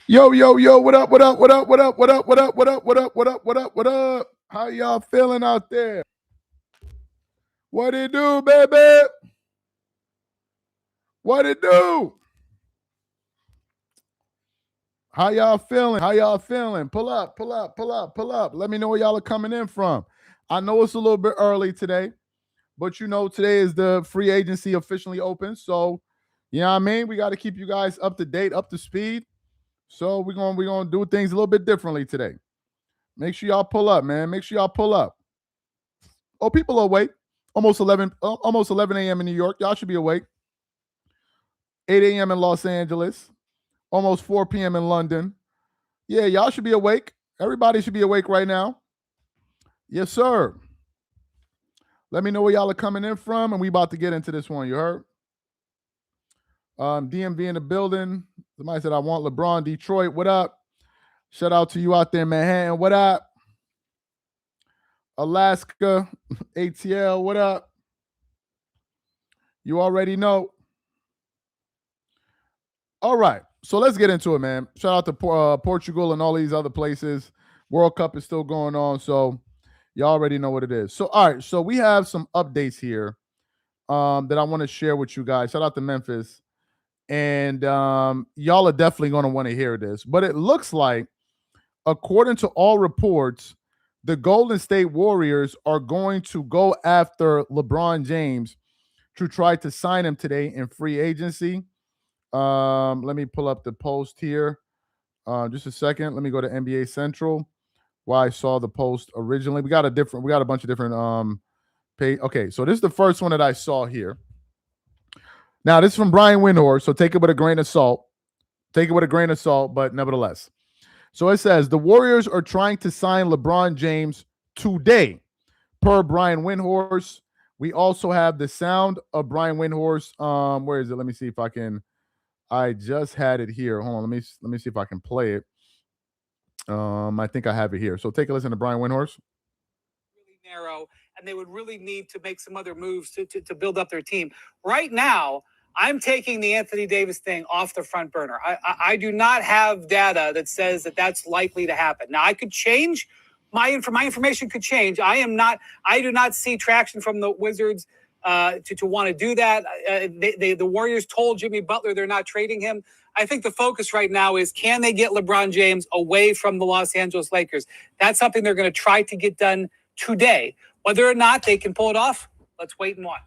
Yo, yo, yo, what up, what up, what up, what up, what up, what up, what up, what up, what up, what up, what up? How y'all feeling out there? What it do, baby? What it do? How y'all feeling? How y'all feeling? Pull up, pull up, pull up, pull up. Let me know where y'all are coming in from. I know it's a little bit early today, but today is the free agency officially open. So, you know what I mean? We got to keep you guys up to date, up to speed. So we're gonna do things a little bit differently today. Make sure y'all pull up, man. Make sure y'all pull up. Oh, people are awake. Almost 11 a.m. in New York. Y'all should be awake. 8 a.m. in Los Angeles. Almost 4 p.m. in London. Yeah, y'all should be awake. Everybody should be awake right now. Yes, sir. Let me know where y'all are coming in from, and we about to get into this one. You heard? DMV in the building. Somebody said I want LeBron. Detroit. What up? Shout out to you out there in Manhattan. What up? Alaska. ATL. What up? You already know. All right. So let's get into it, man. Shout out to Portugal and all these other places. World Cup is still going on, so you already know what it is. So, all right. So we have some updates here that I want to share with you guys. Shout out to Memphis. And y'all are definitely going to want to hear this. But it looks like, according to all reports, the Golden State Warriors are going to go after LeBron James to try to sign him today in free agency. Let me pull up the post here. Just a second. Let me go to NBA Central. Why I saw the post originally. We got a bunch of different page. Okay, so this is the first one that I saw here. Now, this is from Brian Windhorst, so take it with a grain of salt. But nevertheless. So it says the Warriors are trying to sign LeBron James today, per Brian Windhorst. We also have the sound of Brian Windhorst. Where is it? Let me see if I can. I just had it here. Hold on. Let me see if I can play it. I think I have it here. So take a listen to Brian Windhorst. Really narrow, and they would really need to make some other moves to build up their team. Right now, I'm taking the Anthony Davis thing off the front burner. I do not have data that says that that's likely to happen. Now, I could change. My information could change. I do not see traction from the Wizards to want to do that. The Warriors told Jimmy Butler they're not trading him. I think the focus right now is, can they get LeBron James away from the Los Angeles Lakers? That's something they're going to try to get done today. Whether or not they can pull it off, let's wait and watch.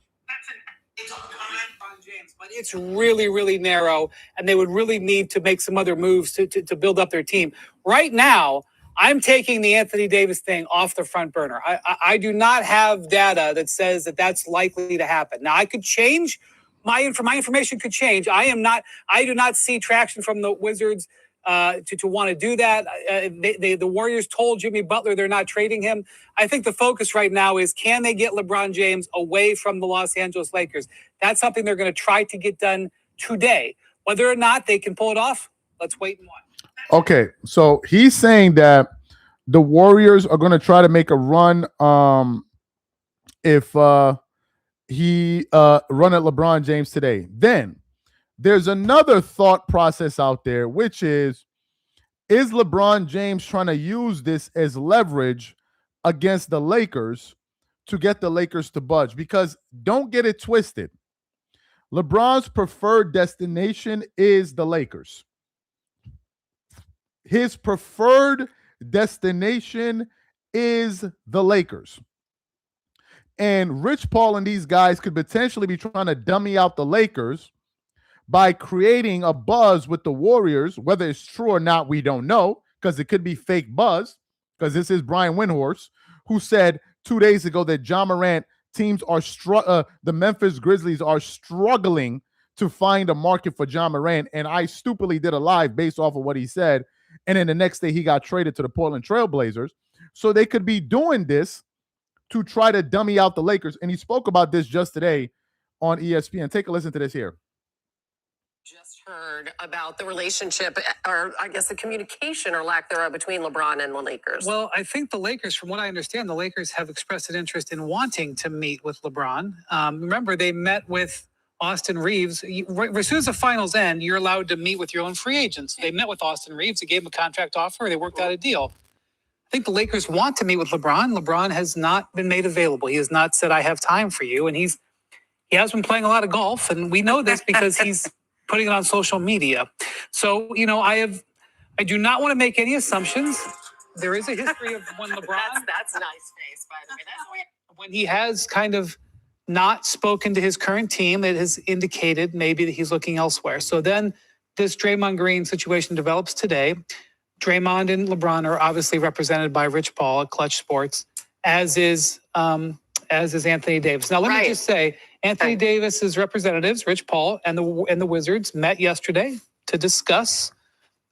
It's LeBron James, but it's really, really narrow, and they would really need to make some other moves to build up their team. Right now, I'm taking the Anthony Davis thing off the front burner. I do not have data that says that that's likely to happen. Now, I could change. My information could change. I do not see traction from the Wizards to want to do that. The Warriors told Jimmy Butler they're not trading him. I think the focus right now is, can they get LeBron James away from the Los Angeles Lakers? That's something they're going to try to get done today. Whether or not they can pull it off, let's wait and watch. Okay, so he's saying that the Warriors are going to try to make a run if he run at LeBron James today. Then there's another thought process out there, which is LeBron James trying to use this as leverage against the Lakers to get the Lakers to budge? Because don't get it twisted. LeBron's preferred destination is the Lakers. His preferred destination is the Lakers. And Rich Paul and these guys could potentially be trying to dummy out the Lakers by creating a buzz with the Warriors. Whether it's true or not, we don't know, because it could be fake buzz, because this is Brian Windhorst, who said 2 days ago that John Morant teams are the Memphis Grizzlies are struggling to find a market for John Morant. And I stupidly did a live based off of what he said. And then the next day he got traded to the Portland Trail Blazers. So they could be doing this to try to dummy out the Lakers. And he spoke about this just today on ESPN. Take a listen to this here. Just heard about the relationship, or I guess the communication or lack thereof, between LeBron and the Lakers. Well, I think the Lakers, from what I understand, the Lakers have expressed an interest in wanting to meet with LeBron. Remember, they met with Austin Reeves, as soon as the finals end, you're allowed to meet with your own free agents. They met with Austin Reeves. They gave him a contract offer. They worked out a deal. I think the Lakers want to meet with LeBron. LeBron has not been made available. He has not said, I have time for you. And he has been playing a lot of golf. And we know this because he's putting it on social media. So, I do not want to make any assumptions. There is a history of when LeBron. That's a nice face, by the way. That's weird. When he has kind of not spoken to his current team, it has indicated maybe that he's looking elsewhere. So then this Draymond Green situation develops today. Draymond and LeBron are obviously represented by Rich Paul at Clutch Sports, as is Anthony Davis. Now, let me just say, Anthony Davis's representatives, Rich Paul and the Wizards, met yesterday to discuss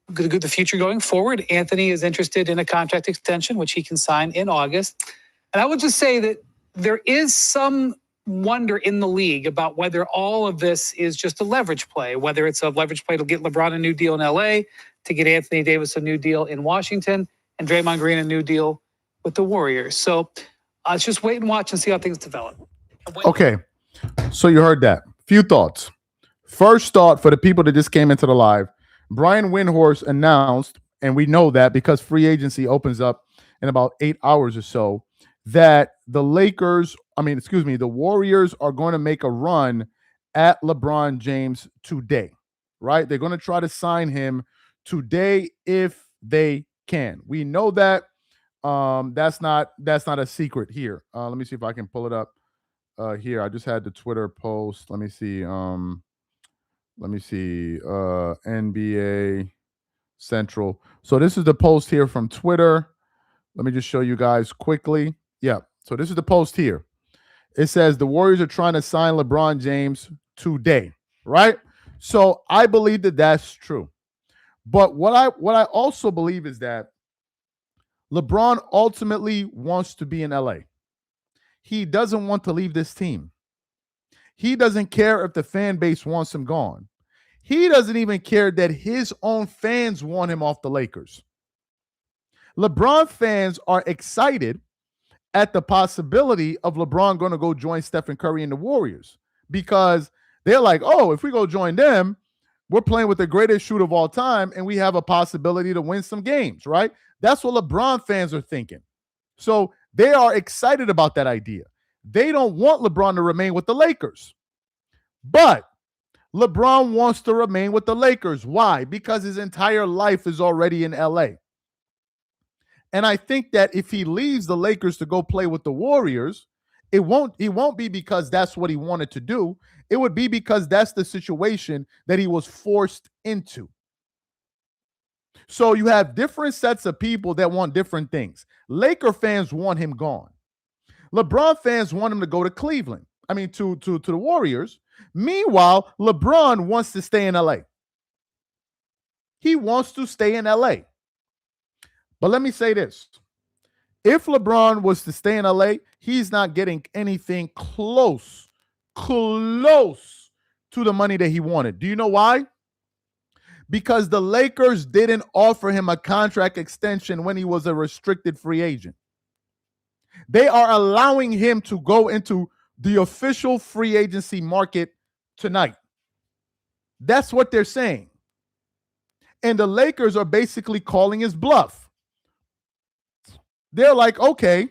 the future going forward. Anthony is interested in a contract extension, which he can sign in August. And I would just say that there is some wonder in the league about whether all of this is just a leverage play, whether it's a leverage play to get LeBron a new deal in LA, to get Anthony Davis a new deal in Washington, and Draymond Green a new deal with the Warriors. So let's just wait and watch and see how things develop. Okay, so you heard that. Few thoughts. First thought for the people that just came into the live, Brian Windhorst announced, and we know that because free agency opens up in about 8 hours or so, that the Warriors are going to make a run at LeBron James today, right? They're going to try to sign him today if they can. We know that. That's not a secret here. Let me see if I can pull it up here. I just had the Twitter post. Let me see. NBA Central. So this is the post here from Twitter. Let me just show you guys quickly. Yeah. So this is the post here. It says the Warriors are trying to sign LeBron James today, right? So I believe that that's true. But what I also believe is that LeBron ultimately wants to be in LA. He doesn't want to leave this team. He doesn't care if the fan base wants him gone. He doesn't even care that his own fans want him off the Lakers. LeBron fans are excited at the possibility of LeBron going to go join Stephen Curry and the Warriors because they're like, oh, if we go join them, we're playing with the greatest shooter of all time and we have a possibility to win some games, right? That's what LeBron fans are thinking. So they are excited about that idea. They don't want LeBron to remain with the Lakers. But LeBron wants to remain with the Lakers. Why? Because his entire life is already in LA. And I think that if he leaves the Lakers to go play with the Warriors, it won't be because that's what he wanted to do. It would be because that's the situation that he was forced into. So you have different sets of people that want different things. Laker fans want him gone. LeBron fans want him to go to Cleveland. To the Warriors. Meanwhile, LeBron wants to stay in LA. He wants to stay in LA. But let me say this. If LeBron was to stay in LA, he's not getting anything close to the money that he wanted. Do you know why? Because the Lakers didn't offer him a contract extension when he was a restricted free agent. They are allowing him to go into the official free agency market tonight. That's what they're saying. And the Lakers are basically calling his bluff. They're like, okay,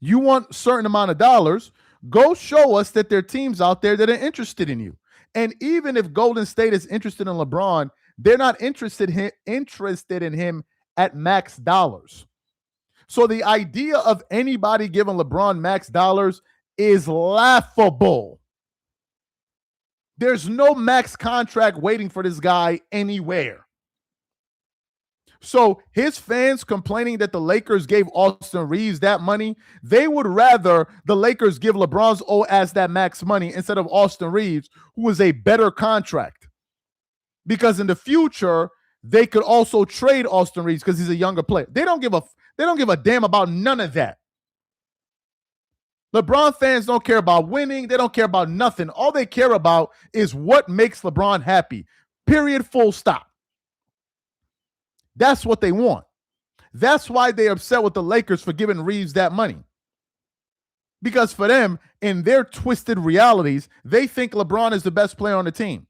you want a certain amount of dollars, go show us that there are teams out there that are interested in you. And even if Golden State is interested in LeBron, they're not interested in him at max dollars. So the idea of anybody giving LeBron max dollars is laughable. There's no max contract waiting for this guy anywhere. So his fans complaining that the Lakers gave Austin Reeves that money, they would rather the Lakers give LeBron's old ass that max money instead of Austin Reeves, who is a better contract. Because in the future, they could also trade Austin Reeves because he's a younger player. They don't give a damn about none of that. LeBron fans don't care about winning. They don't care about nothing. All they care about is what makes LeBron happy. Period. Full stop. That's what they want. That's why they're upset with the Lakers for giving Reeves that money. Because for them, in their twisted realities, they think LeBron is the best player on the team.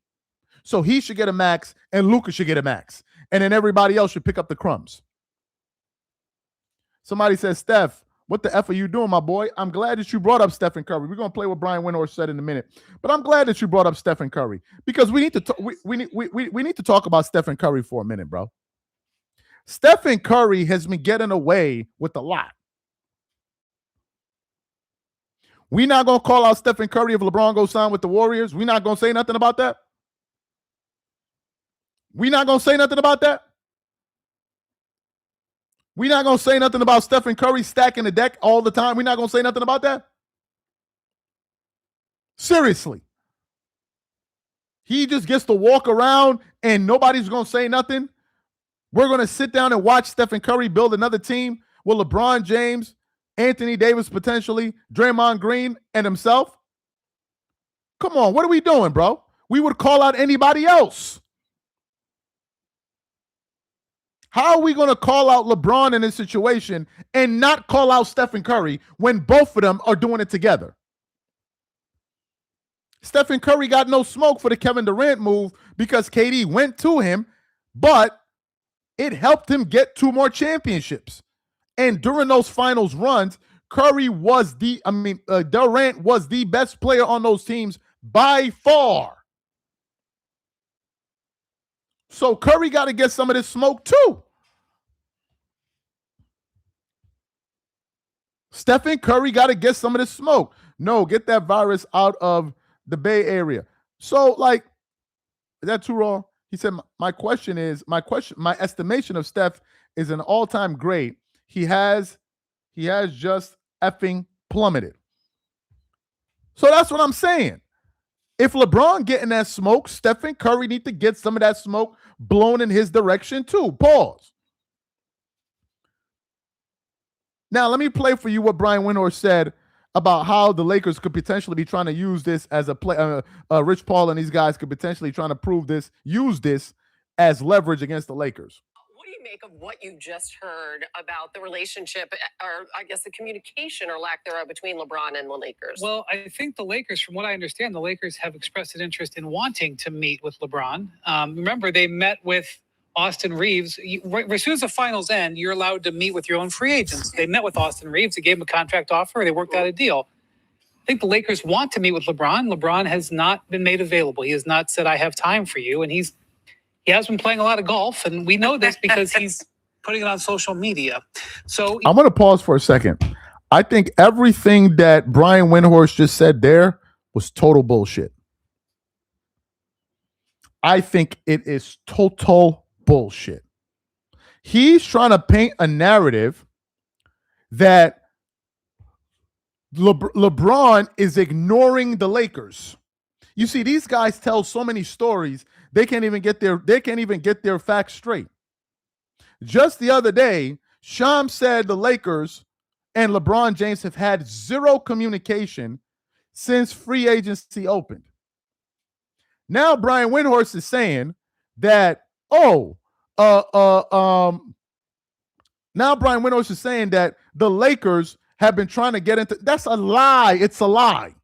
So he should get a max and Luka should get a max. And then everybody else should pick up the crumbs. Somebody says, Steph, what the F are you doing, my boy? I'm glad that you brought up Stephen Curry. We're going to play what Brian Windhorst said in a minute. But I'm glad that you brought up Stephen Curry because we need to talk about Stephen Curry for a minute, bro. Stephen Curry has been getting away with a lot. We're not going to call out Stephen Curry if LeBron goes sign with the Warriors. We're not going to say nothing about that. We're not going to say nothing about that. We're not going to say nothing about Stephen Curry stacking the deck all the time. We're not going to say nothing about that. Seriously. He just gets to walk around and nobody's going to say nothing. We're going to sit down and watch Stephen Curry build another team with LeBron James, Anthony Davis potentially, Draymond Green, and himself. Come on, what are we doing, bro? We would call out anybody else. How are we going to call out LeBron in this situation and not call out Stephen Curry when both of them are doing it together? Stephen Curry got no smoke for the Kevin Durant move because KD went to him, but it helped him get 2 more championships. And during those finals runs, Durant was the best player on those teams by far. So Curry got to get some of this smoke too. Stephen Curry got to get some of this smoke. No, get that virus out of the Bay Area. So, is that too raw? He said, my estimation of Steph is an all-time great. He has just effing plummeted. So that's what I'm saying. If LeBron getting that smoke, Stephen Curry need to get some of that smoke blown in his direction too. Pause. Now, let me play for you what Brian Windhorst said about how the Lakers could potentially be trying to use this as a play. Rich Paul and these guys could potentially trying to use this as leverage against the Lakers. What do you make of what you just heard about the relationship, or I guess the communication or lack thereof between LeBron and the Lakers? Well, I think the Lakers, from what I understand, the Lakers have expressed an interest in wanting to meet with LeBron. Remember, they met with Austin Reeves. As soon as the finals end, you're allowed to meet with your own free agents. They met with Austin Reeves. They gave him a contract offer. They worked out a deal. I think the Lakers want to meet with LeBron. LeBron has not been made available. He has not said, I have time for you. And he has been playing a lot of golf. And we know this because he's putting it on social media. So I'm going to pause for a second. I think everything that Brian Windhorst just said there was total bullshit. I think it is total bullshit. He's trying to paint a narrative that LeBron is ignoring the Lakers. You see, these guys tell so many stories, they can't even get their facts straight. Just the other day, Shams said the Lakers and LeBron James have had zero communication since free agency opened. Now Brian Windhorst is saying that, now Brian Windhorst is saying that the Lakers have been trying to get into. That's a lie. It's a lie.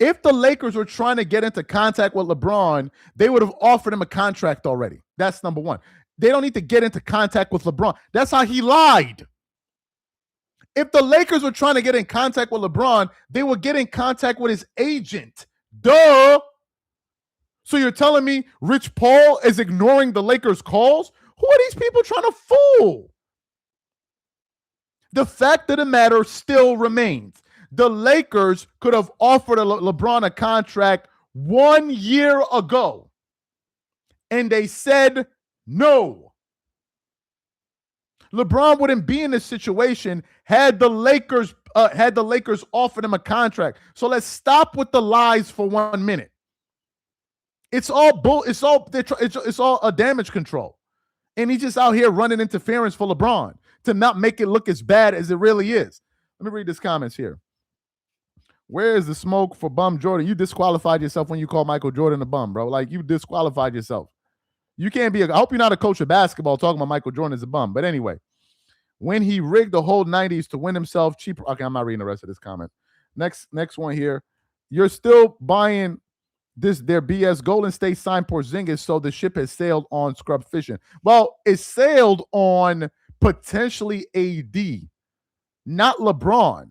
If the Lakers were trying to get into contact with LeBron, they would have offered him a contract already. That's number one. They don't need to get into contact with LeBron. That's how he lied. If the Lakers were trying to get in contact with LeBron, they would get in contact with his agent. Duh. So you're telling me Rich Paul is ignoring the Lakers' calls? Who are these people trying to fool? The fact of the matter still remains. The Lakers could have offered LeBron a contract 1 year ago, and they said no. LeBron wouldn't be in this situation had the Lakers offered him a contract. So let's stop with the lies for 1 minute. It's all a damage control, and he's just out here running interference for LeBron to not make it look as bad as it really is. Let me read this comments here. Where is the smoke for bum Jordan? You disqualified yourself when you call Michael Jordan a bum, bro. Like, you disqualified yourself. You can't be I hope you're not a coach of basketball talking about Michael Jordan as a bum. But anyway, when he rigged the whole 90s to win himself cheap. Okay, I'm not reading the rest of this comment. Next one here. You're still buying their BS. Golden State signed Porzingis, so the ship has sailed on scrub fishing. Well, it sailed on potentially AD, not LeBron.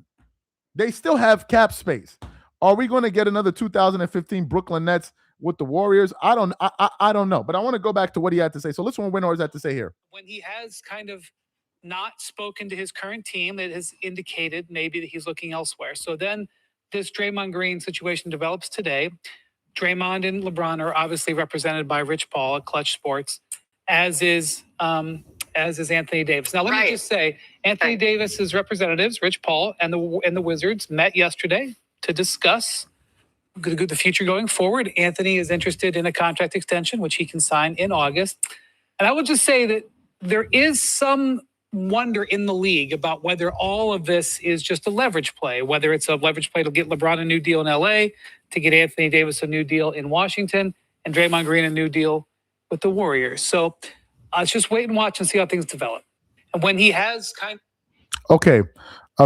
They still have cap space. Are we going to get another 2015 Brooklyn Nets with the Warriors? I don't know, but I want to go back to what he had to say. So listen to what Windhorst had to say here. When he has kind of not spoken to his current team, it has indicated maybe that he's looking elsewhere. So then this Draymond Green situation develops today. Draymond and LeBron are obviously represented by Rich Paul at Clutch Sports, as is Anthony Davis. Now, let me just say, Anthony Davis's representatives, Rich Paul and the Wizards, met yesterday to discuss the future going forward. Anthony is interested in a contract extension, which he can sign in August. And I will just say that there is some wonder in the league about whether all of this is just a leverage play, whether it's a leverage play to get LeBron a new deal in LA, to get Anthony Davis a new deal in Washington, and Draymond Green a new deal with the Warriors. So let's just wait and watch and see how things develop. And when he has Okay.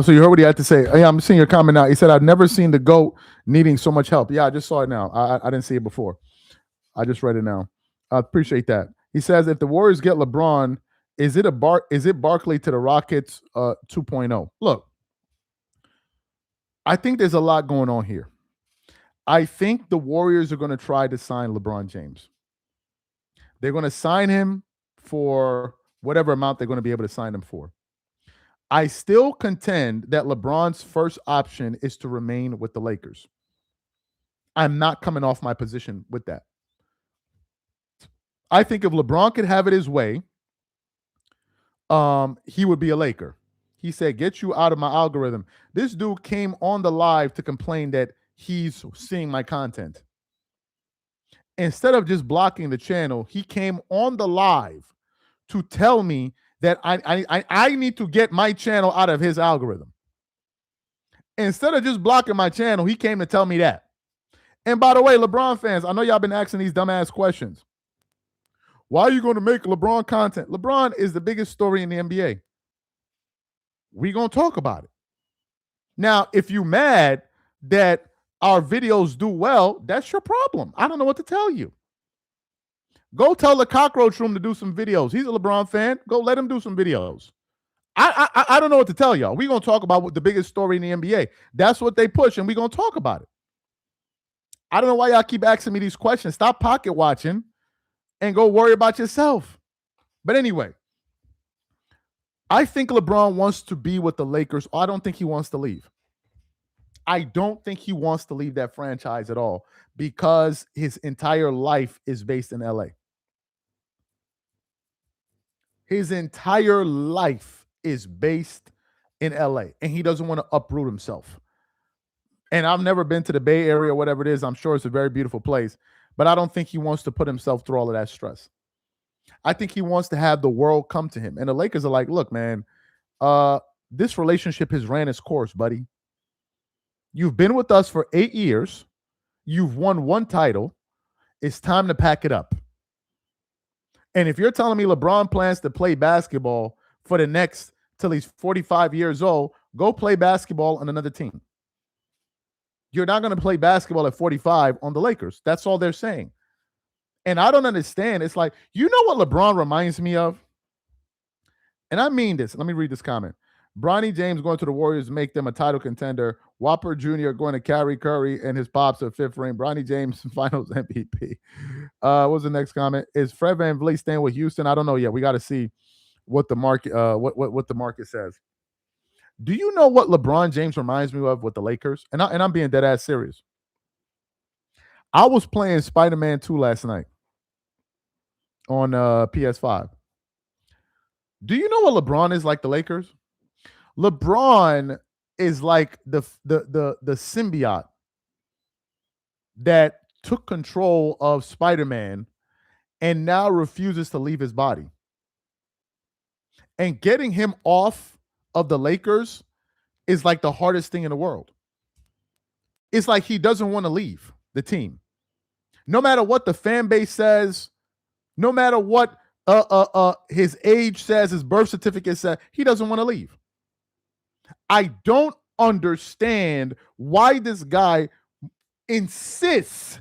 So you heard what he had to say. Yeah, I'm seeing your comment now. He said, I've never seen the GOAT needing so much help. Yeah, I just saw it now. I didn't see it before. I just read it now. I appreciate that. He says, if the Warriors get LeBron, is it Barkley to the Rockets 2.0? Look, I think there's a lot going on here. I think the Warriors are going to try to sign LeBron James. They're going to sign him for whatever amount they're going to be able to sign him for. I still contend that LeBron's first option is to remain with the Lakers. I'm not coming off my position with that. I think if LeBron could have it his way, he would be a Laker. He said, get you out of my algorithm. This dude came on the live to complain that he's seeing my content. Instead of just blocking the channel, he came on the live to tell me that I need to get my channel out of his algorithm. Instead of just blocking my channel, he came to tell me that. And by the way, LeBron fans, I know y'all been asking these dumbass questions. Why are you going to make LeBron content? LeBron is the biggest story in the NBA. We're going to talk about it. Now, if you're mad that our videos do well, that's your problem. I don't know what to tell you. Go tell the Cockroach Room to do some videos. He's a LeBron fan. Go let him do some videos. I don't know what to tell y'all. We're going to talk about what the biggest story in the NBA. That's what they push, and we're going to talk about it. I don't know why y'all keep asking me these questions. Stop pocket watching and go worry about yourself. But anyway, I think LeBron wants to be with the Lakers. I don't think he wants to leave. I don't think he wants to leave that franchise at all because his entire life is based in LA. His entire life is based in LA, and he doesn't want to uproot himself. And I've never been to the Bay Area or whatever it is. I'm sure it's a very beautiful place, but I don't think he wants to put himself through all of that stress. I think he wants to have the world come to him. And the Lakers are like, look, man, this relationship has ran its course, buddy. You've been with us for 8 years. You've won 1 title. It's time to pack it up. And if you're telling me LeBron plans to play basketball for the next till he's 45 years old, go play basketball on another team. You're not going to play basketball at 45 on the Lakers. That's all they're saying. And I don't understand. It's like, you know what LeBron reminds me of? And I mean this. Let me read this comment. Bronny James going to the Warriors make them a title contender. Whopper Jr. going to carry Curry and his pops a 5th ring. Bronny James finals MVP. What was the next comment? Is Fred VanVleet staying with Houston? I don't know yet. We got to see what the market what the market says. Do you know what LeBron James reminds me of with the Lakers? And I'm being dead ass serious. I was playing Spider-Man 2 last night on PS5. Do you know what LeBron is like the Lakers? LeBron is like the symbiote that took control of Spider-Man and now refuses to leave his body. And getting him off of the Lakers is like the hardest thing in the world. It's like he doesn't want to leave the team. No matter what the fan base says, no matter what his age says, his birth certificate says he doesn't want to leave. I don't understand why this guy insists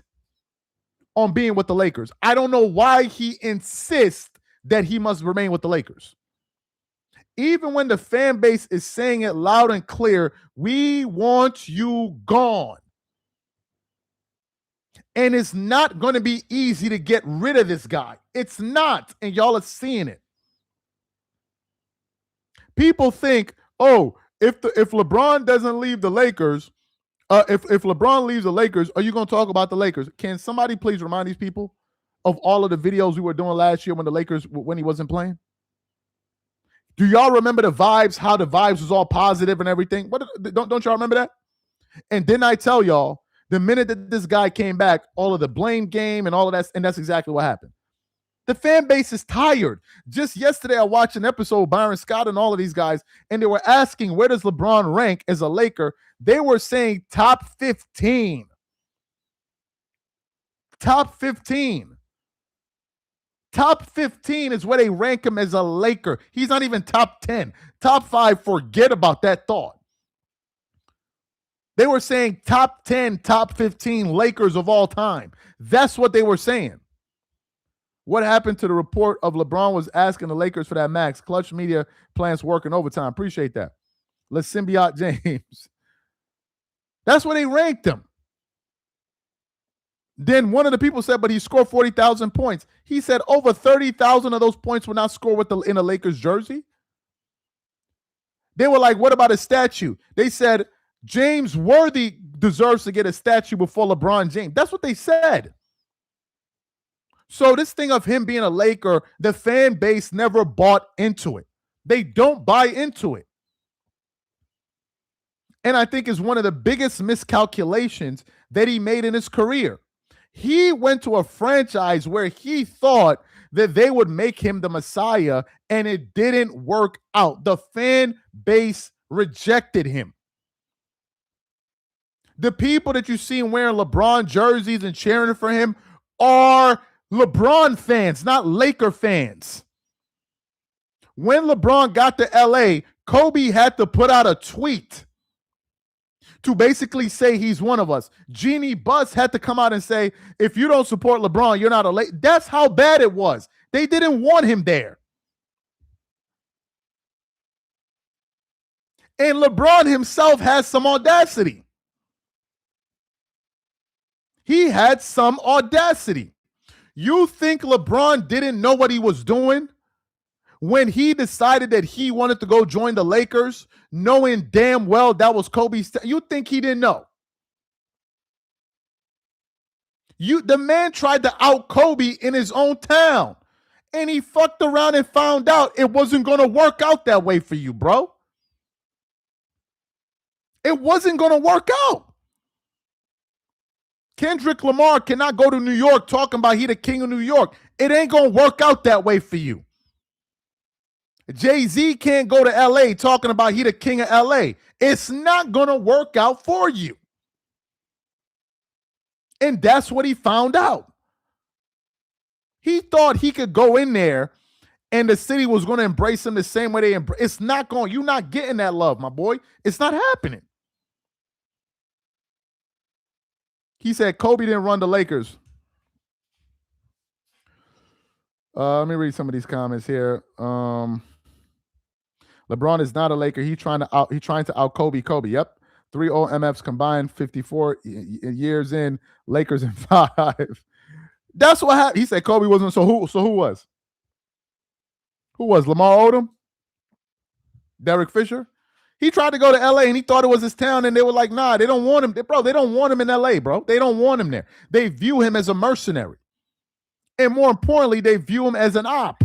on being with the Lakers. I don't know why he insists that he must remain with the Lakers. Even when the fan base is saying it loud and clear, we want you gone. And it's not going to be easy to get rid of this guy. It's not. And y'all are seeing it. People think, oh, if LeBron doesn't leave the Lakers, if LeBron leaves the Lakers, are you going to talk about the Lakers? Can somebody please remind these people of all of the videos we were doing last year when the Lakers, when he wasn't playing? Do y'all remember the vibes, how the vibes was all positive and everything? Don't y'all remember that? And didn't I tell y'all, the minute that this guy came back, all of the blame game and all of that, and that's exactly what happened. The fan base is tired. Just yesterday, I watched an episode of Byron Scott and all of these guys, and they were asking, where does LeBron rank as a Laker? They were saying top 15. Top 15. Top 15 is where they rank him as a Laker. He's not even top 10. Top 5, forget about that thought. They were saying top 10, top 15 Lakers of all time. That's what they were saying. What happened to the report of LeBron was asking the Lakers for that max? Clutch Media plans working overtime. Appreciate that. Let's symbiote James. That's where they ranked him. Then one of the people said, but he scored 40,000 points. He said over 30,000 of those points were not scored in a Lakers jersey. They were like, what about a statue? They said, James Worthy deserves to get a statue before LeBron James. That's what they said. So this thing of him being a Laker, the fan base never bought into it. They don't buy into it. And I think is one of the biggest miscalculations that he made in his career. He went to a franchise where he thought that they would make him the Messiah, and it didn't work out. The fan base rejected him. The people that you see wearing LeBron jerseys and cheering for him are LeBron fans, not Laker fans. When LeBron got to LA, Kobe had to put out a tweet to basically say he's one of us. Jeannie Buss had to come out and say, if you don't support LeBron, you're not a Laker. That's how bad it was. They didn't want him there. And LeBron himself has some audacity. He had some audacity. You think LeBron didn't know what he was doing when he decided that he wanted to go join the Lakers, knowing damn well that was Kobe's? You think he didn't know? The man tried to out Kobe in his own town, and he fucked around and found out it wasn't going to work out that way for you, bro. It wasn't going to work out. Kendrick Lamar cannot go to New York talking about he the king of New York. It ain't going to work out that way for you. Jay-Z can't go to LA talking about he the king of LA. It's not going to work out for you. And that's what he found out. He thought he could go in there and the city was going to embrace him the same way they embrace. It's not going. You're not getting that love, my boy. It's not happening. He said Kobe didn't run the Lakers. Let me read some of these comments here. LeBron is not a Laker. He's trying to out Kobe. Yep. 3 MFs combined, 54 years in, Lakers in 5. That's what happened. He said Kobe wasn't. So who was? Who was? Lamar Odom? Derek Fisher? He tried to go to LA and he thought it was his town, and they were like, nah, they don't want him. Bro, they don't want him in LA, bro. They don't want him there. They view him as a mercenary. And more importantly, they view him as an op.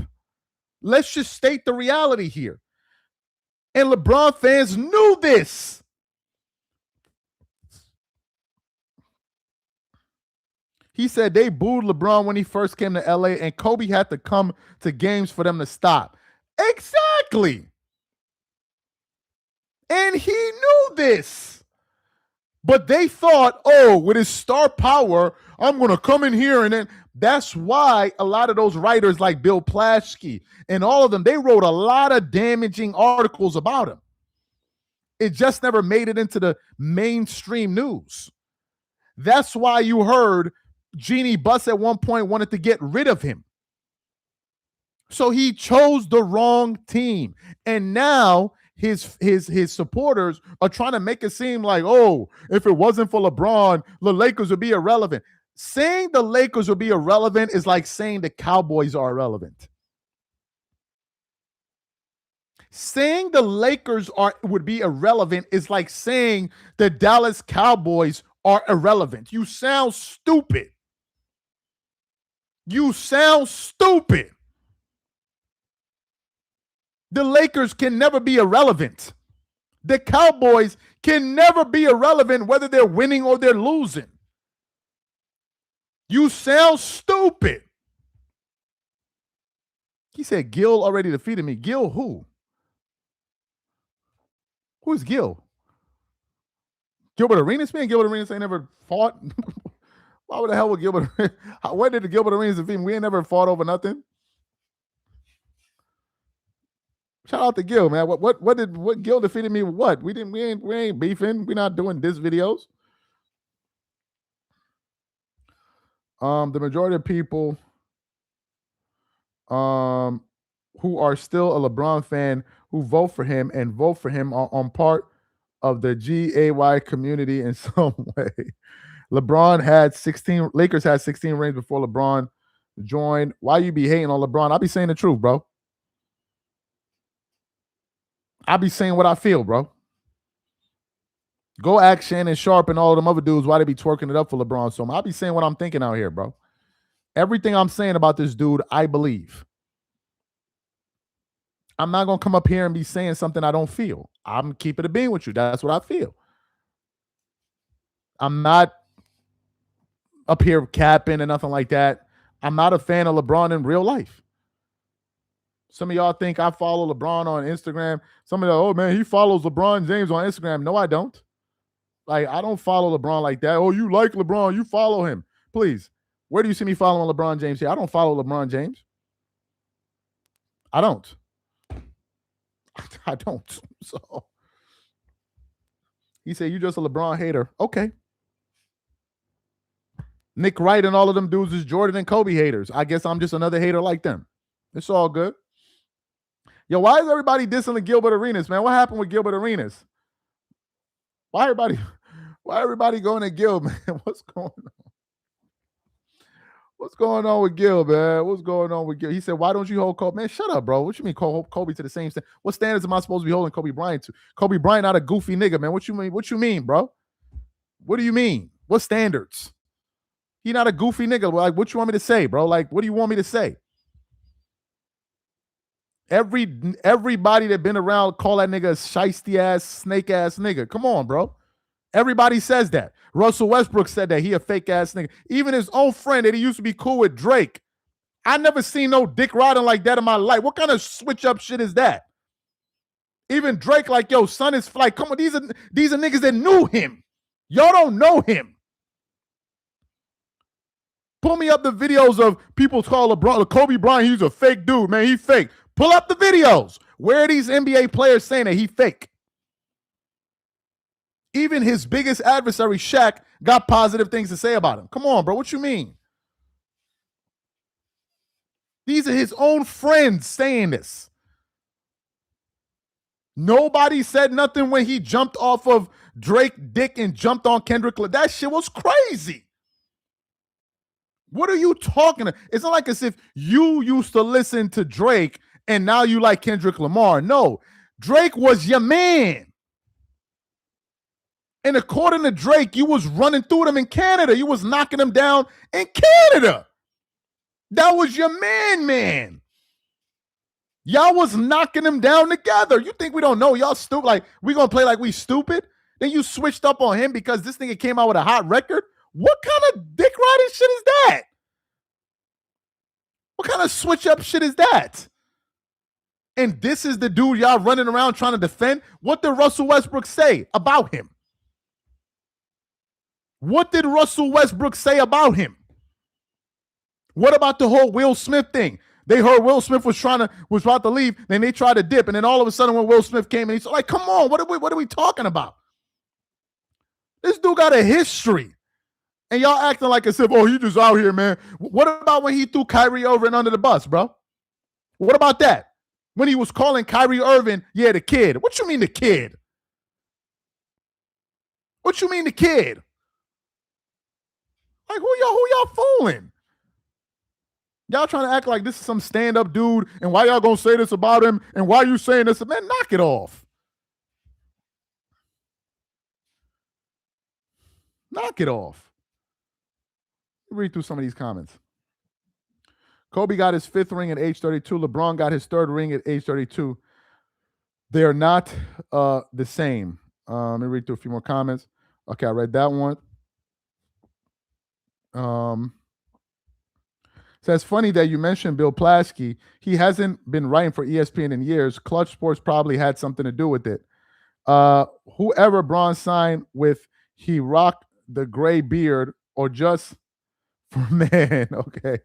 Let's just state the reality here. And LeBron fans knew this. He said they booed LeBron when he first came to LA, and Kobe had to come to games for them to stop. Exactly. And he knew this. But they thought, oh, with his star power, I'm going to come in here. And then that's why a lot of those writers like Bill Plaschke and all of them, they wrote a lot of damaging articles about him. It just never made it into the mainstream news. That's why you heard Jeannie Buss at one point wanted to get rid of him. So he chose the wrong team. And now his supporters are trying to make it seem like, oh, if it wasn't for LeBron, the Lakers would be irrelevant. Saying the Lakers would be irrelevant is like saying the Cowboys are irrelevant. Saying the Lakers would be irrelevant is like saying the Dallas Cowboys are irrelevant. You sound stupid. You sound stupid. The Lakers can never be irrelevant. The Cowboys can never be irrelevant whether they're winning or they're losing. You sound stupid. He said Gil already defeated me. Gil who? Who's Gil? Gilbert Arenas? Man, Gilbert Arenas ain't never fought. Why the hell would Gilbert? When did the Gilbert Arenas defeat me? We ain't never fought over nothing. Shout out to Gil, man. What Gil defeated me with what? We ain't beefing. We're not doing diss videos. The majority of people who are still a LeBron fan who vote for him are on part of the GAY community in some way. Lakers had 16 rings before LeBron joined. Why you be hating on LeBron? I be saying the truth, bro. I be saying what I feel, bro. Go ask Shannon Sharp and all of them other dudes why they be twerking it up for LeBron so much. I be saying what I'm thinking out here, bro. Everything I'm saying about this dude, I believe. I'm not going to come up here and be saying something I don't feel. I'm keeping it being with you. That's what I feel. I'm not up here capping and nothing like that. I'm not a fan of LeBron in real life. Some of y'all think I follow LeBron on Instagram. Some of y'all, oh man, he follows LeBron James on Instagram. No, I don't. Like, I don't follow LeBron like that. Oh, you like LeBron, you follow him. Please. Where do you see me following LeBron James here? I don't follow LeBron James. I don't. I don't. So he said, you just a LeBron hater. Okay. Nick Wright and all of them dudes is Jordan and Kobe haters. I guess I'm just another hater like them. It's all good. Yo, why is everybody dissing the Gilbert Arenas, man? What happened with Gilbert Arenas? Why everybody going to Gil, man? What's going on? What's going on with Gil, man? What's going on with Gil? He said, why don't you hold Kobe? Man, shut up, bro. What you mean hold Kobe to the same standard? What standards am I supposed to be holding Kobe Bryant to? Kobe Bryant not a goofy nigga, man. What you mean? What you mean, bro? What do you mean? What standards? He not a goofy nigga. Like, what you want me to say, bro? Like, what do you want me to say? Everybody that been around call that nigga a shiesty ass, snake ass nigga. Come on, bro. Everybody says that. Russell Westbrook said that he a fake ass nigga. Even his own friend that he used to be cool with, Drake. I never seen no dick riding like that in my life. What kind of switch up shit is that? Even Drake, like, yo, son is like, come on, these are niggas that knew him. Y'all don't know him. Pull me up the videos of people call LeBron, Kobe Bryant, he's a fake dude, man. He fake. Pull up the videos. Where are these NBA players saying that he fake? Even his biggest adversary, Shaq, got positive things to say about him. Come on, bro. What you mean? These are his own friends saying this. Nobody said nothing when he jumped off of Drake dick and jumped on Kendrick Lamar. That shit was crazy. What are you talking about? It's not like as if you used to listen to Drake and now you like Kendrick Lamar. No, Drake was your man. And according to Drake, you was running through them in Canada. You was knocking them down in Canada. That was your man. Y'all was knocking them down together. You think we don't know? Y'all stupid. Like, we gonna play like we stupid? Then you switched up on him because this nigga came out with a hot record? What kind of dick riding shit is that? What kind of switch up shit is that? And this is the dude y'all running around trying to defend? What did Russell Westbrook say about him? What did Russell Westbrook say about him? What about the whole Will Smith thing? They heard Will Smith was about to leave, then they tried to dip, and then all of a sudden when Will Smith came in, he's like, come on, what are we talking about? This dude got a history. And y'all acting like as if, oh, he just out here, man. What about when he threw Kyrie Irving under the bus, bro? What about that? When he was calling Kyrie Irving, yeah, the kid. What you mean the kid? What you mean the kid? Like, who y'all fooling? Y'all trying to act like this is some stand-up dude, and why y'all gonna say this about him, and why you saying this? Man, knock it off. Knock it off. Read through some of these comments. Kobe got his 5th ring at age 32. LeBron got his 3rd ring at age 32. They are not the same. Let me read through a few more comments. Okay, I read that one. So it's funny that you mentioned Bill Plaschke. He hasn't been writing for ESPN in years. Clutch Sports probably had something to do with it. Whoever Bron signed with, he rocked the gray beard or just for man. Okay.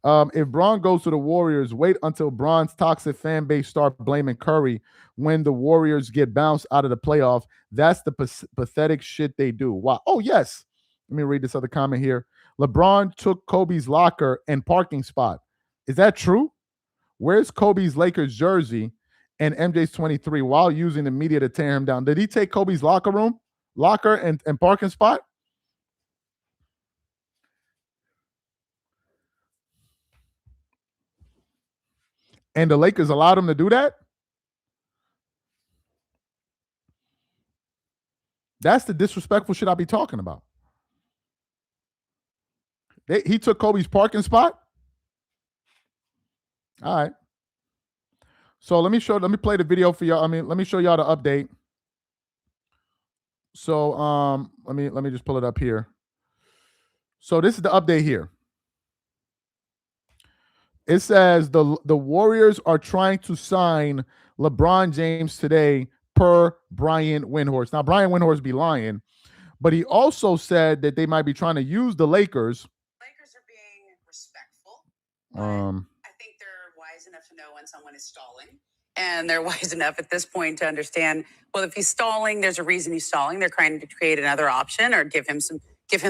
If Bron goes to the Warriors, wait until Bron's toxic fan base start blaming Curry when the Warriors get bounced out of the playoffs. That's the pathetic shit they do. Wow. Oh, yes. Let me read this other comment here. LeBron took Kobe's locker and parking spot. Is that true? Where's Kobe's Lakers jersey and MJ's 23 while using the media to tear him down? Did he take Kobe's locker and parking spot? And the Lakers allowed him to do that? That's the disrespectful shit I be talking about. He took Kobe's parking spot? All right. So let me play the video for y'all. Let me show y'all the update. So let me just pull it up here. So this is the update here. It says the Warriors are trying to sign LeBron James today per Brian Windhorst. Now, Brian Windhorst be lying, but he also said that they might be trying to use the Lakers. Lakers are being respectful. I think they're wise enough to know when someone is stalling. And they're wise enough at this point to understand, well, if he's stalling, there's a reason he's stalling. They're trying to create another option or give him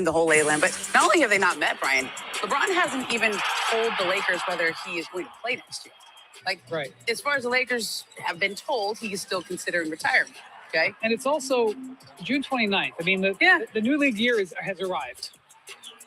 the whole lay of the land. But not only have they not met Brian, LeBron hasn't even told the Lakers whether he is going to play next year. Like, right. As far as the Lakers have been told, he's still considering retirement. Okay. And it's also June 29th. I mean, the new league year has arrived.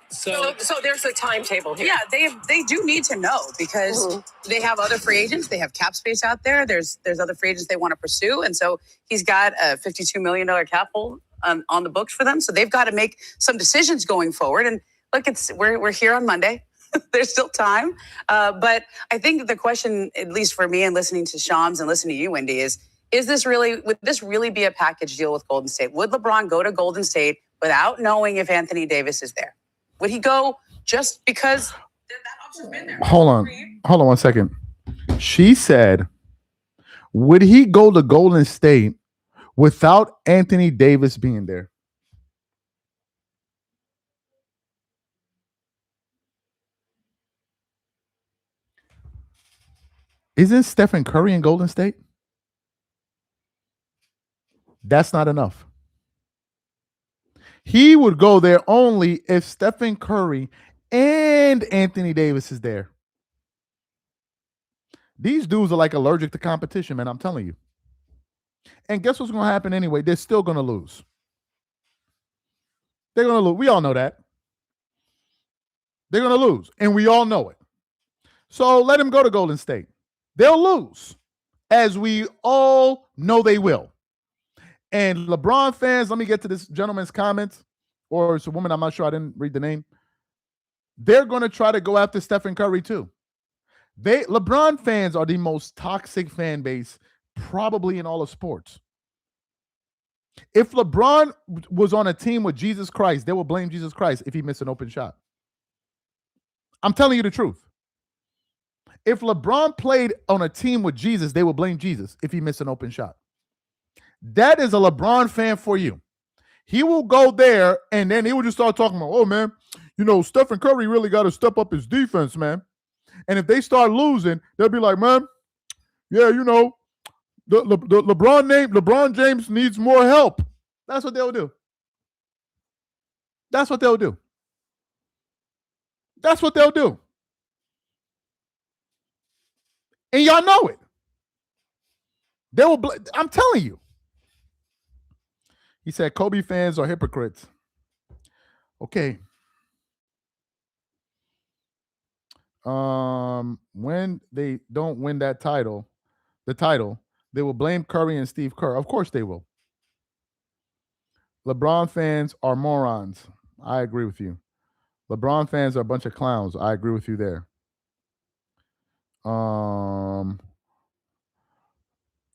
So there's a timetable here. Yeah, they do need to know because they have other free agents. They have cap space out there. There's other free agents they want to pursue. And so he's got a $52 million cap hold on the books for them. So they've got to make some decisions going forward. And look, we're here on Monday. There's still time. But I think the question, at least for me and listening to Shams and listening to you, Wendy, would this really be a package deal with Golden State? Would LeBron go to Golden State without knowing if Anthony Davis is there? Would he go just because that option's been there? Hold on 1 second. She said, would he go to Golden State without Anthony Davis being there? Isn't Stephen Curry in Golden State? That's not enough. He would go there only if Stephen Curry and Anthony Davis is there. These dudes are like allergic to competition, man. I'm telling you. And guess what's going to happen anyway? They're still going to lose. They're going to lose. We all know that. They're going to lose. And we all know it. So let him go to Golden State. They'll lose. As we all know they will. And LeBron fans, let me get to this gentleman's comments, or it's a woman, I'm not sure, I didn't read the name. They're going to try to go after Stephen Curry too. LeBron fans are the most toxic fan base probably in all of sports. If LeBron was on a team with Jesus Christ, they will blame Jesus Christ if he missed an open shot. I'm telling you the truth. If LeBron played on a team with Jesus, they will blame Jesus if he missed an open shot. That is a LeBron fan for you. He will go there and then he will just start talking about, oh man, Stephen Curry really got to step up his defense, man. And if they start losing, they'll be like, man, yeah, the LeBron James needs more help. That's what they'll do. That's what they'll do. That's what they'll do. And y'all know it. They will. I'm telling you. He said Kobe fans are hypocrites. Okay. When they don't win the title, they will blame Curry and Steve Kerr. Of course they will. LeBron fans are morons. I agree with you. LeBron fans are a bunch of clowns. I agree with you there.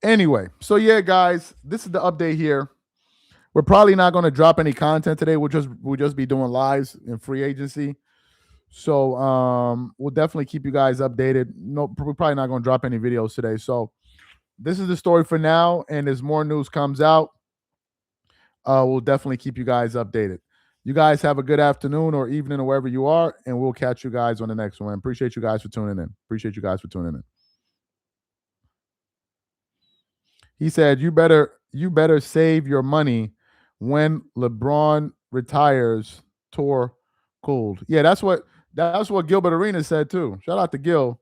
Anyway, so yeah, guys, this is the update here. We're probably not going to drop any content today. We'll just be doing lives in free agency. So we'll definitely keep you guys updated. No, we're probably not going to drop any videos today. So this is the story for now, and as more news comes out, we'll definitely keep you guys updated. You guys have a good afternoon or evening or wherever you are, and we'll catch you guys on the next one. Appreciate you guys for tuning in. He said, you better save your money when LeBron retires. Tour cooled. Yeah, that's what Gilbert Arenas said too. Shout out to Gil,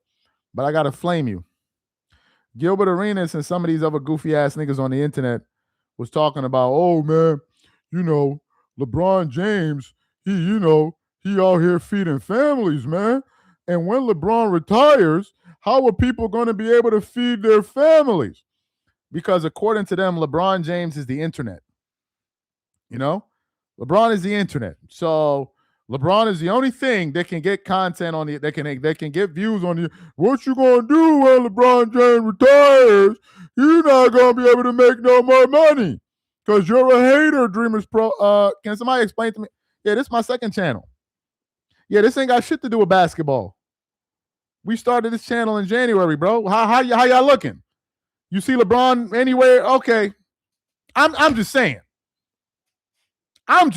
but I gotta flame you. Gilbert Arenas and some of these other goofy ass niggas on the internet was talking about, oh man, LeBron James, he out here feeding families, man. And when LeBron retires, how are people going to be able to feed their families? Because according to them, LeBron James is the internet. LeBron is the internet. So LeBron is the only thing that can get content on that can get views on you. What you gonna do when LeBron James retires? You're not gonna be able to make no more money because you're a hater, Dreamers Pro. Can somebody explain to me? Yeah, this is my second channel. Yeah, this ain't got shit to do with basketball. We started this channel in January, bro. How y'all looking? You see LeBron anywhere? Okay. I'm just saying. Y'all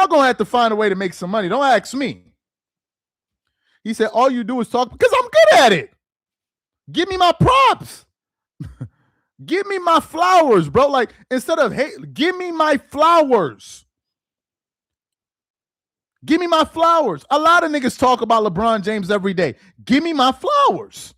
gonna have to find a way to make some money. Don't ask me. He said, all you do is talk because I'm good at it. Give me my props. Give me my flowers, bro. Like, instead of hate, give me my flowers. Give me my flowers. A lot of niggas talk about LeBron James every day. Give me my flowers.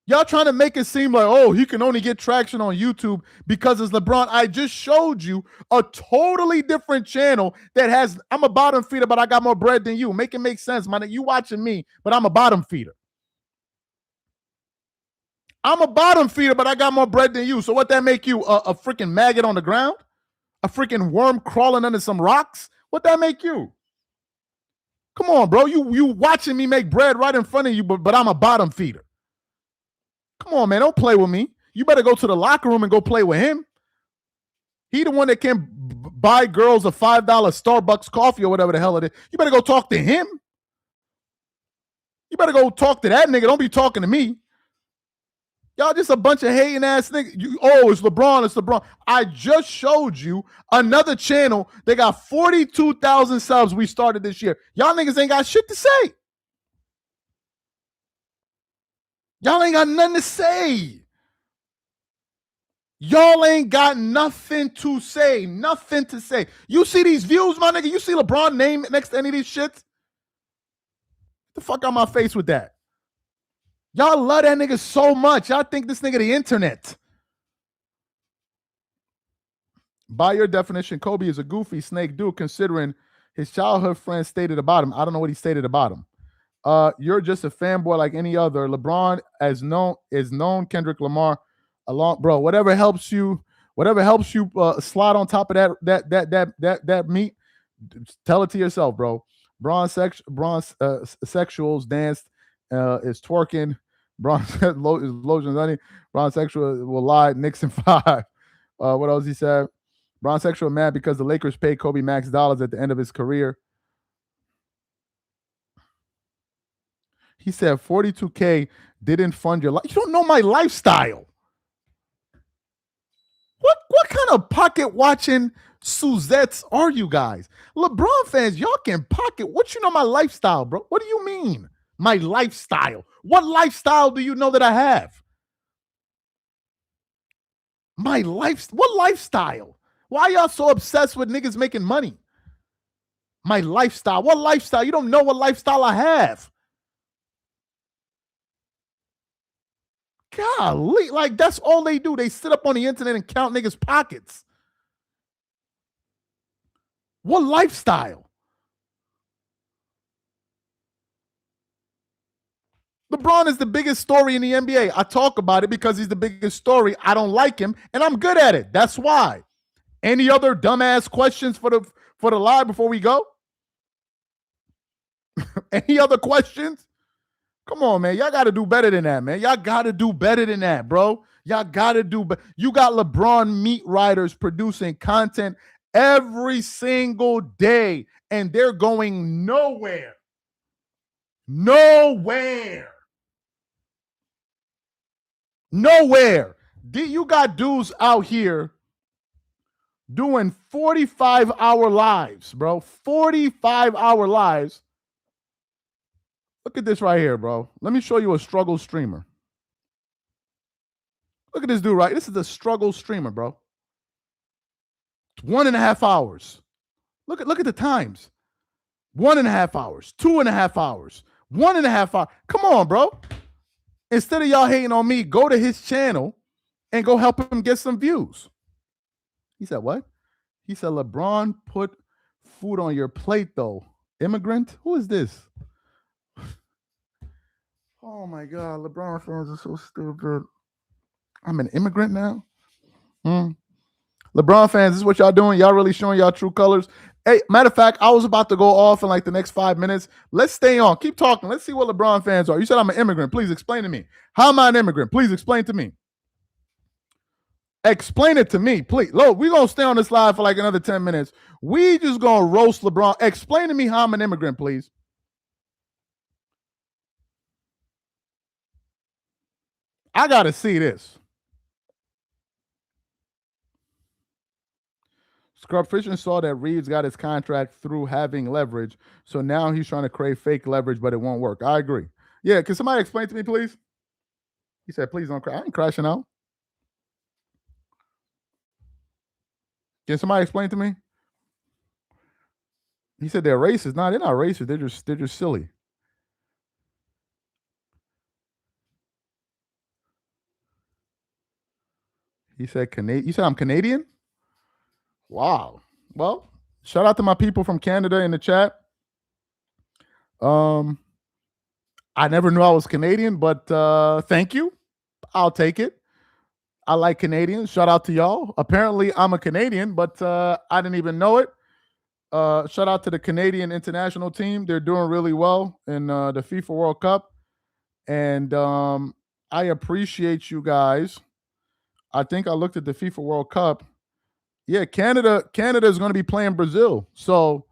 Y'all trying to make it seem like, oh, he can only get traction on YouTube because it's LeBron. I just showed you a totally different channel that has, I'm a bottom feeder, but I got more bread than you. Make it make sense, man. You watching me, but I'm a bottom feeder. I'm a bottom feeder, but I got more bread than you. So what that make you? A freaking maggot on the ground? A freaking worm crawling under some rocks? What that make you? Come on, bro. You watching me make bread right in front of you, but I'm a bottom feeder. Come on, man. Don't play with me. You better go to the locker room and go play with him. He the one that can buy girls a $5 Starbucks coffee or whatever the hell it is. You better go talk to him. You better go talk to that nigga. Don't be talking to me. Y'all just a bunch of hating ass niggas. It's LeBron. It's LeBron. I just showed you another channel. They got 42,000 subs we started this year. Y'all niggas ain't got shit to say. Y'all ain't got nothing to say. Y'all ain't got nothing to say. Nothing to say. You see these views, my nigga? You see LeBron name next to any of these shits? Get the fuck out my face with that. Y'all love that nigga so much. Y'all think this nigga the internet. By your definition, Kobe is a goofy snake dude considering his childhood friend stayed at the bottom. I don't know what he stayed at the bottom. You're just a fanboy like any other. LeBron is known. Kendrick Lamar, bro. Whatever helps you slide on top of that meat. Tell it to yourself, bro. Sexuals danced is twerking. Bron is lotions honey. Bron sexual will lie. Nixon 5. What else he said? Bron sexual mad because the Lakers paid Kobe max dollars at the end of his career. He said 42K didn't fund your life. You don't know my lifestyle. What kind of pocket watching Suzettes are you guys? LeBron fans, y'all can pocket. What you know my lifestyle, bro? What do you mean? My lifestyle. What lifestyle do you know that I have? My life. What lifestyle? Why y'all so obsessed with niggas making money? My lifestyle. What lifestyle? You don't know what lifestyle I have. Golly, like that's all they do. They sit up on the internet and count niggas' pockets. What lifestyle? LeBron is the biggest story in the NBA. I talk about it because he's the biggest story. I don't like him, and I'm good at it. That's why. Any other dumbass questions for the live before we go? Any other questions? Come on, man. Y'all got to do better than that, man. Y'all got to do better than that, bro. Y'all got to do better. You got LeBron meat writers producing content every single day, and they're going nowhere. Nowhere. Nowhere. You got dudes out here doing 45-hour lives, bro. 45-hour lives. Look at this right here, bro. Let me show you a struggle streamer. Look at this dude, right? This is a struggle streamer, bro. It's 1.5 hours. Look at the times. 1.5 hours, 2.5 hours, 1.5 hours. Come on, bro. Instead of y'all hating on me, go to his channel and go help him get some views. He said, what? He said, LeBron put food on your plate, though. Immigrant? Who is this? Oh, my God. LeBron fans are so stupid. I'm an immigrant now? LeBron fans, this is what y'all doing? Y'all really showing y'all true colors? Hey, matter of fact, I was about to go off in like the next 5 minutes. Let's stay on. Keep talking. Let's see what LeBron fans are. You said I'm an immigrant. Please explain to me. How am I an immigrant? Please explain to me. Explain it to me, please. Look, we're going to stay on this live for like another 10 minutes. We just going to roast LeBron. Explain to me how I'm an immigrant, please. I got to see this. Scrub Fishing saw that Reeves got his contract through having leverage. So now he's trying to create fake leverage, but it won't work. I agree. Yeah, can somebody explain to me, please? He said, please don't crash. I ain't crashing out. Can somebody explain to me? He said they're racist. No, they're not racist. They're just silly. He said Canadian. You said I'm Canadian? Wow. Well, shout out to my people from Canada in the chat. I never knew I was Canadian, but thank you. I'll take it. I like Canadians. Shout out to y'all. Apparently, I'm a Canadian, but I didn't even know it. Shout out to the Canadian international team. They're doing really well in the FIFA World Cup. And I appreciate you guys. I think I looked at the FIFA World Cup. Yeah, Canada is going to be playing Brazil. So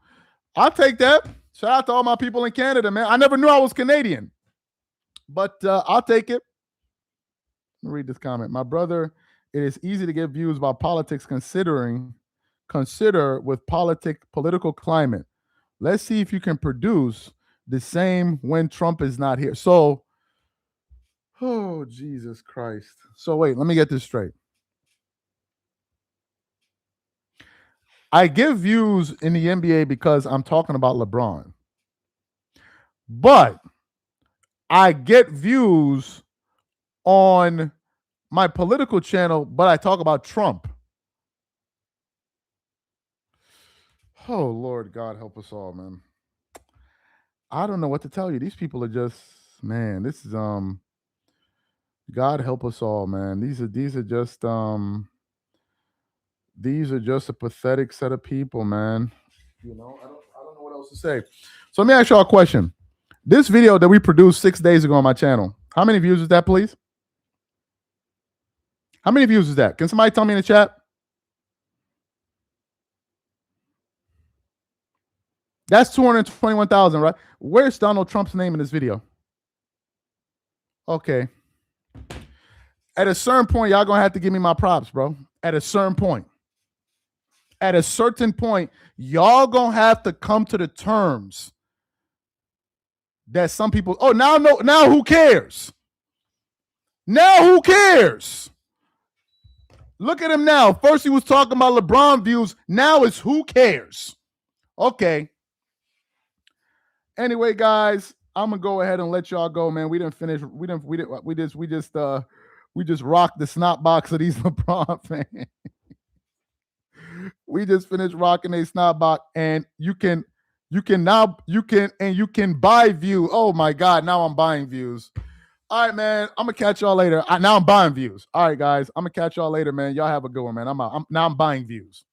I'll take that. Shout out to all my people in Canada, man. I never knew I was Canadian, but I'll take it. Let me read this comment. My brother, it is easy to get views about politics consider with political climate. Let's see if you can produce the same when Trump is not here. So, oh, Jesus Christ. So wait, let me get this straight. I give views in the NBA because I'm talking about LeBron. But I get views on my political channel, but I talk about Trump. Oh, Lord God, help us all, man. I don't know what to tell you. These people are just, man, this is God help us all, man. These are just a pathetic set of people, man. You know, I don't know what else to say. So let me ask y'all a question. This video that we produced 6 days ago on my channel, how many views is that, please? How many views is that? Can somebody tell me in the chat? That's 221,000, right? Where's Donald Trump's name in this video? Okay. At a certain point, y'all gonna have to give me my props, bro. at a certain point. At a certain point, y'all gonna have to come to the terms that some people, oh, now who cares? Now who cares? Look at him now. First he was talking about LeBron views. Now it's who cares? Okay. Anyway, guys, I'm gonna go ahead and let y'all go, man. We didn't finish. We just rocked the snot box of these LeBron fans. We just finished rocking a snot box, and you can buy views. Oh my God, now I'm buying views. All right, man. I'm gonna catch y'all later. Now I'm buying views. All right, guys. I'm gonna catch y'all later, man. Y'all have a good one, man. Now I'm buying views.